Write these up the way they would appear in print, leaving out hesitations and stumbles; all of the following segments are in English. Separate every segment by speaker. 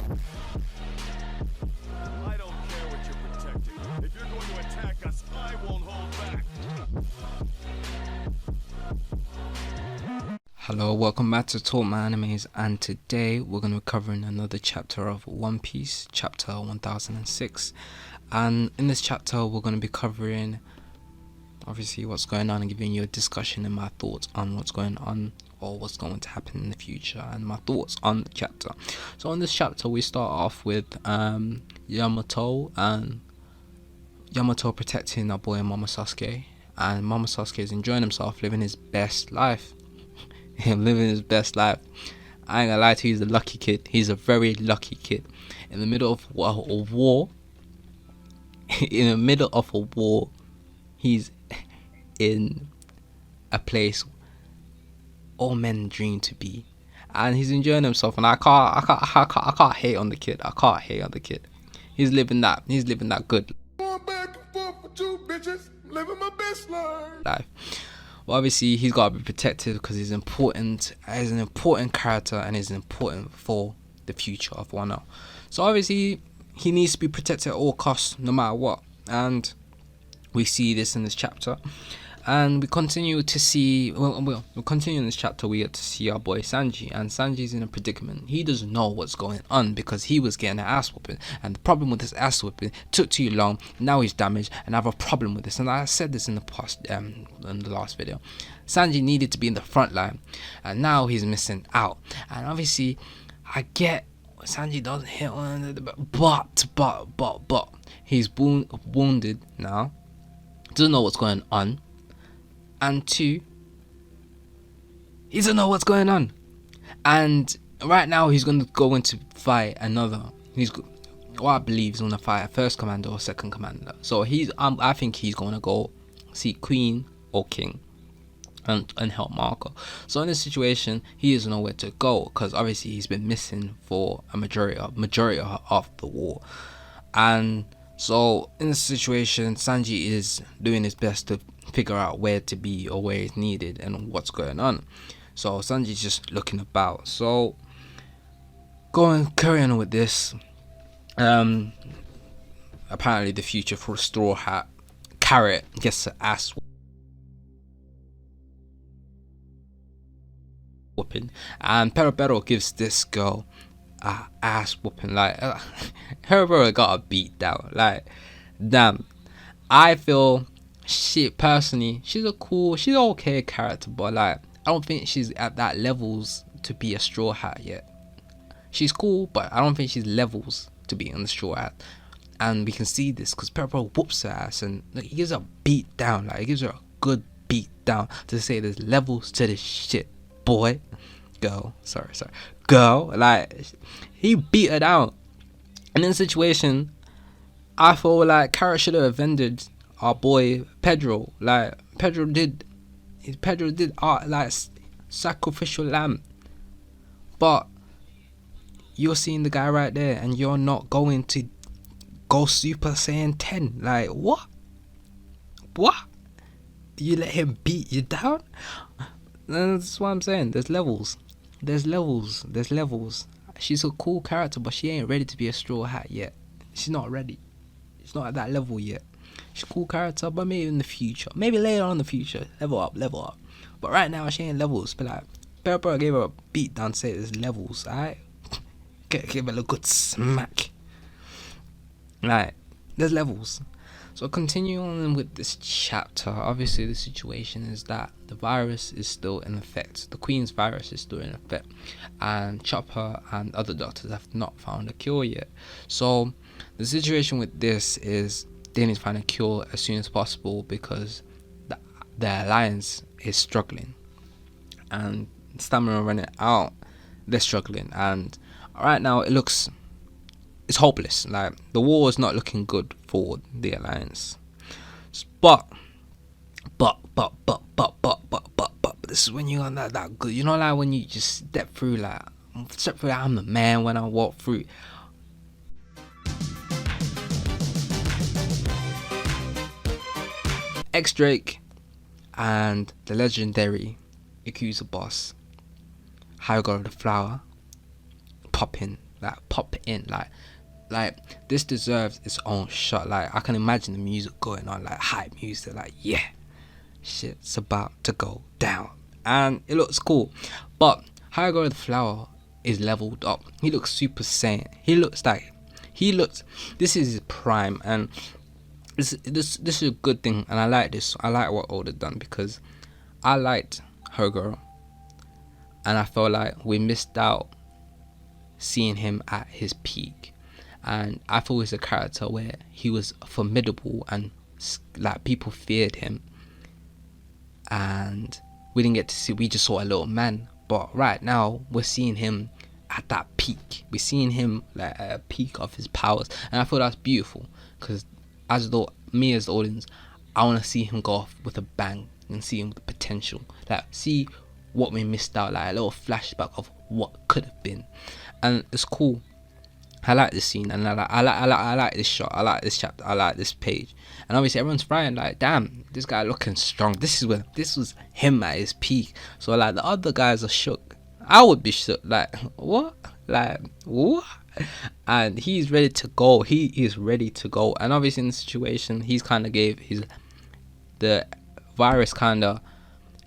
Speaker 1: I don't care what you're protecting. If you're going to attack us, I won't hold back.
Speaker 2: Hello, welcome back to Talk My Animes, and today we're going to be covering another chapter of One Piece, chapter 1006. And in this chapter, we're going to be covering obviously what's going on and giving you a discussion and my thoughts on what's going on or what's going to happen in the future and my thoughts on the chapter. So in this chapter, we start off with Yamato and Yamato protecting our boy Mama Sasuke, and Mama Sasuke is enjoying himself, living his best life. Him living his best life. I ain't gonna lie to you, he's a lucky kid. He's a very lucky kid. In the middle of a war, in the middle of a war, he's in a place all men dream to be, and he's enjoying himself. And I can't hate on the kid. I can't hate on the kid. He's living that good
Speaker 1: Going back and forth with two bitches, living my best life.
Speaker 2: life. Well, obviously he's got to be protected because he's important. He's an important character and is important for the future of Wano. So obviously he needs to be protected at all costs, no matter what. And we see this in this chapter. And we continue to see, we continue in this chapter, we get to see our boy Sanji, and Sanji's in a predicament. He doesn't know what's going on because he was getting an ass whooping, and the problem with this ass whooping took too long. Now he's damaged, and I have a problem with this. And I said this in the past, in the last video. Sanji needed to be in the front line, and now he's missing out. And obviously, I get Sanji doesn't hit on the but he's wounded now, doesn't know what's going on. And two, he doesn't know what's going on. And right now he's going to go into fight another. What I believe he's going to fight a first commander or second commander. So I think he's going to go see Queen or King and help Marco. So in this situation, he doesn't know where to go because obviously he's been missing for a majority of the war. And so in this situation, Sanji is doing his best to figure out where to be or where he's needed and what's going on. So Sanji's just looking about. So carrying on with this, apparently the future for Straw Hat, Carrot gets an ass whooping, and Perobero gives this girl ass whooping. Like Perobero got a beat down. Like damn, I feel personally she's an okay character, but like I don't think she's at that levels to be a Straw Hat yet. She's cool, but I don't think she's levels to be on the Straw Hat. And we can see this because Perobero whoops her ass, and like, he gives her a beat down. Like he gives her a good beat down to say there's levels to this shit, boy. Girl, like he beat her down. And in the situation, I feel like Carrot should have avenged our boy Pedro. Like Pedro did like sacrificial lamb. But you're seeing the guy right there, and you're not going to go Super Saiyan 10. Like what? You let him beat you down? That's what I'm saying. There's levels. She's a cool character, but she ain't ready to be a Straw Hat yet. She's not ready. She's not at that level yet. She's a cool character, but maybe in the future. Maybe later on in the future. Level up. But right now, she ain't levels. But like, Perobero gave her a beat down, say there's levels, alright? Give her a good smack. Like, there's levels. So continuing on with this chapter, obviously the situation is that the virus is still in effect. The Queen's virus is still in effect, and Chopper and other doctors have not found a cure yet. So the situation with this is they need to find a cure as soon as possible because the alliance is struggling, and stamina running out. They're struggling, and right now it's hopeless. Like the war is not looking good for the alliance. But this is when you're not that good. You know, like when you just step through. I'm the man when I walk through. X Drake and the legendary Yakuza boss Hygo the Flower popping like pop in, like this deserves its own shot. Like I can imagine the music going on, like hype music, like yeah, shit's about to go down, and it looks cool. But Hygo the Flower is leveled up. He looks Super Saiyan. This is his prime, and this is a good thing, and I like this. I like what Oda done, because I liked Her Girl, and I felt like we missed out seeing him at his peak. And I thought he was a character where he was formidable and like people feared him, and we didn't get to see, we just saw a little man. But right now we're seeing him at that peak. We're seeing him like at a peak of his powers, and I feel that's beautiful, because as the audience, I want to see him go off with a bang and see him with the potential, like see what we missed out, like a little flashback of what could have been. And it's cool. I like this scene, and I like this shot. I like this chapter. I like this page. And obviously everyone's crying like, damn, this guy looking strong. This was him at his peak. So like the other guys are shook. I would be shook. Like what? Like what? And he's ready to go. He is ready to go. And obviously in the situation, he's kind of the virus kind of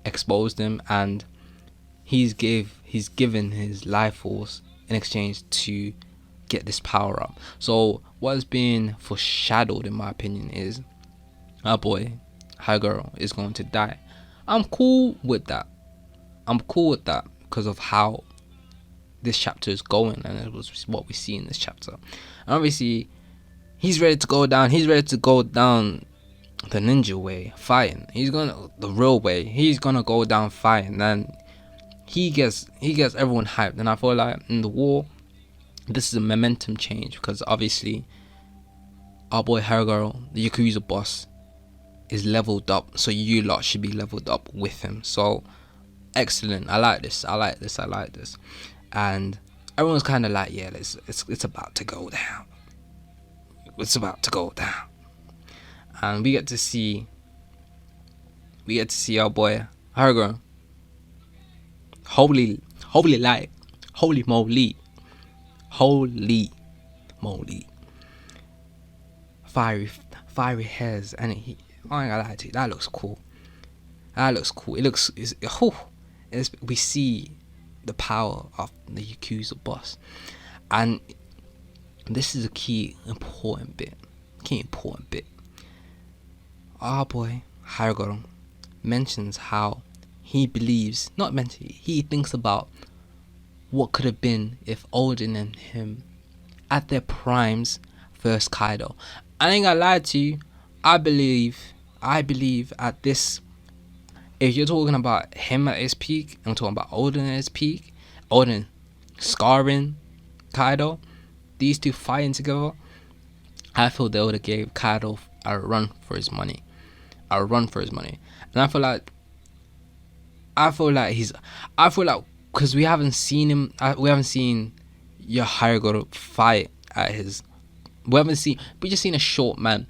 Speaker 2: exposed him, and he's given his life force in exchange to get this power up. So what's being foreshadowed, in my opinion, is our boy Hagoro is going to die. I'm cool with that because of how this chapter is going, and it was what we see in this chapter. And obviously he's ready to go down. He's ready to go down the ninja way, fighting. The real way. He's gonna go down fighting, and he gets everyone hyped. And I feel like in the war, this is a momentum change, because obviously our boy Hagoro, the Yakuza boss, is leveled up, so you lot should be leveled up with him. So excellent. I like this. And everyone's kind of like, yeah, it's about to go down. It's about to go down. And we get to see our boy Hagoro. Holy moly, fiery hairs, and I ain't gonna lie to you, that looks cool. We see the power of the Yakuza boss, and this is a key important bit. Our boy Hagoro mentions how he thinks about what could have been if Odin and him at their primes first Kaido. I ain't gonna lie to you, I believe at this, if you're talking about him at his peak, and we're talking about Odin at his peak, Odin scarring Kaido, these two fighting together, I feel they would have gave Kaido a run for his money. And I feel like because we haven't seen him, we haven't seen your Hagoro fight at his, we just seen a short man,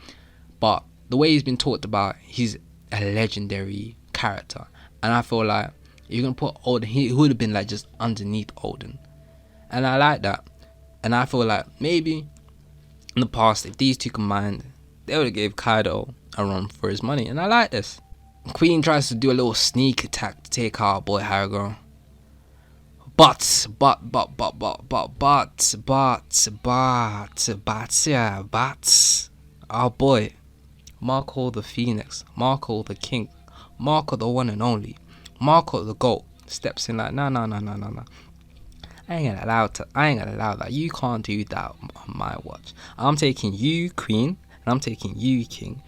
Speaker 2: but the way he's been talked about, he's a legendary character. And I feel like if you're gonna put Odin, he would have been like just underneath Odin, and I like that. And I feel like maybe in the past, if these two combined, they would have gave Kaido a run for his money, and I like this. Queen tries to do a little sneak attack to take our boy Hagoro, but our boy Marco the Phoenix, Marco the King, Marco the one and only, Marco the GOAT steps in like, no. I ain't gonna allow that. You can't do that on my watch. I'm taking you, Queen, and I'm taking you, King.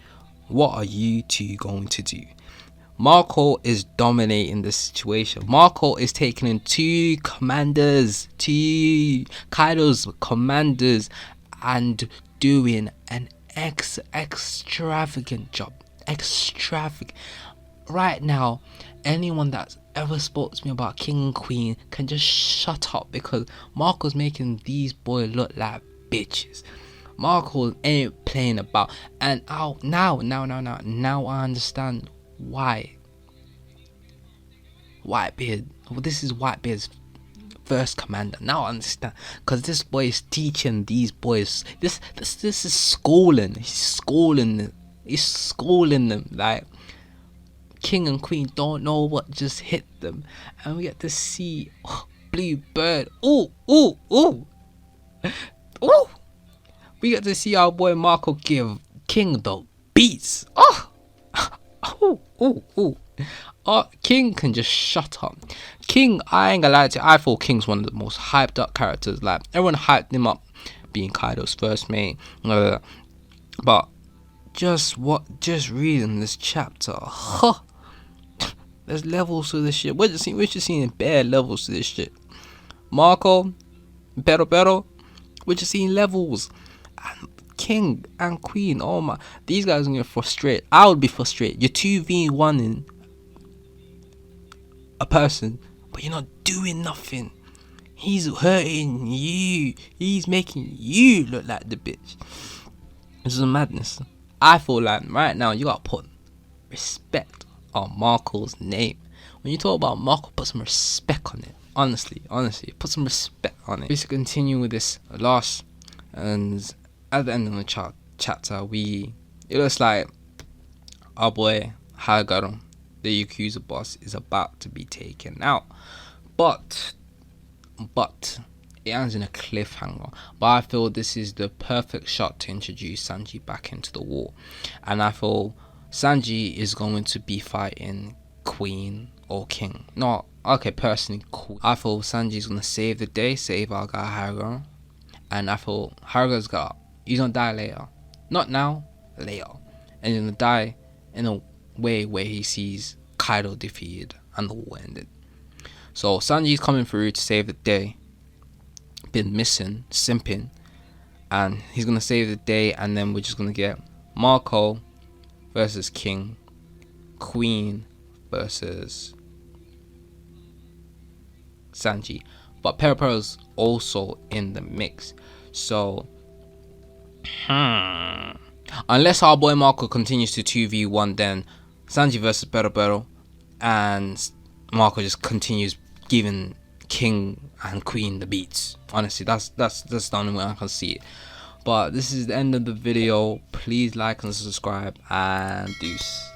Speaker 2: What are you two going to do? Marco is dominating the situation. Marco is taking in two Kaido's commanders, and doing an extravagant job. Right now, anyone that's ever spoke to me about King and Queen can just shut up, because Marco's making these boys look like bitches. Marco ain't playing about, and now I understand why Whitebeard. Well, this is Whitebeard's first commander. Now I understand, because this boy is teaching these boys. This is schooling. He's schooling them. Like, king and queen don't know what just hit them, and we get to see Blue Bird. Ooh. We get to see our boy Marco give King the beats. King can just shut up. King, I ain't gonna lie to you, I thought King's one of the most hyped up characters. Like, everyone hyped him up being Kaido's first mate. But just reading this chapter, there's levels to this shit. We're just seeing bare levels to this shit. Marco, Pero, we're just seeing levels. And King and Queen, oh my, these guys are gonna get frustrated. I would be frustrated. You're 2v1ing a person, but you're not doing nothing. He's hurting you. He's making you look like the bitch. This is madness. I feel like right now you gotta put respect on Marco's name. When you talk about Marco, put some respect on it. Honestly, put some respect on it. Just continue with this last, and at the end of the chapter, it looks like our boy Hagaru, the Yakuza boss, is about to be taken out. But it ends in a cliffhanger. But I feel this is the perfect shot to introduce Sanji back into the war. And I feel Sanji is going to be fighting Queen or King. No, okay, personally, Queen. I feel Sanji's going to save the day, save our guy Hagaru. And I feel he's going to die later. Not now, later. And he's going to die in a way where he sees Kaido defeated and the war ended. So Sanji's coming through to save the day. Been missing, simping, and he's gonna save the day, and then we're just gonna get Marco versus King, Queen versus Sanji. But Pero's also in the mix. So unless our boy Marco continues to 2v1, then Sanji versus Pero, and Marco just continues giving King and Queen the beats. Honestly, that's the only way I can see it. But this is the end of the video. Please like and subscribe, and deuce.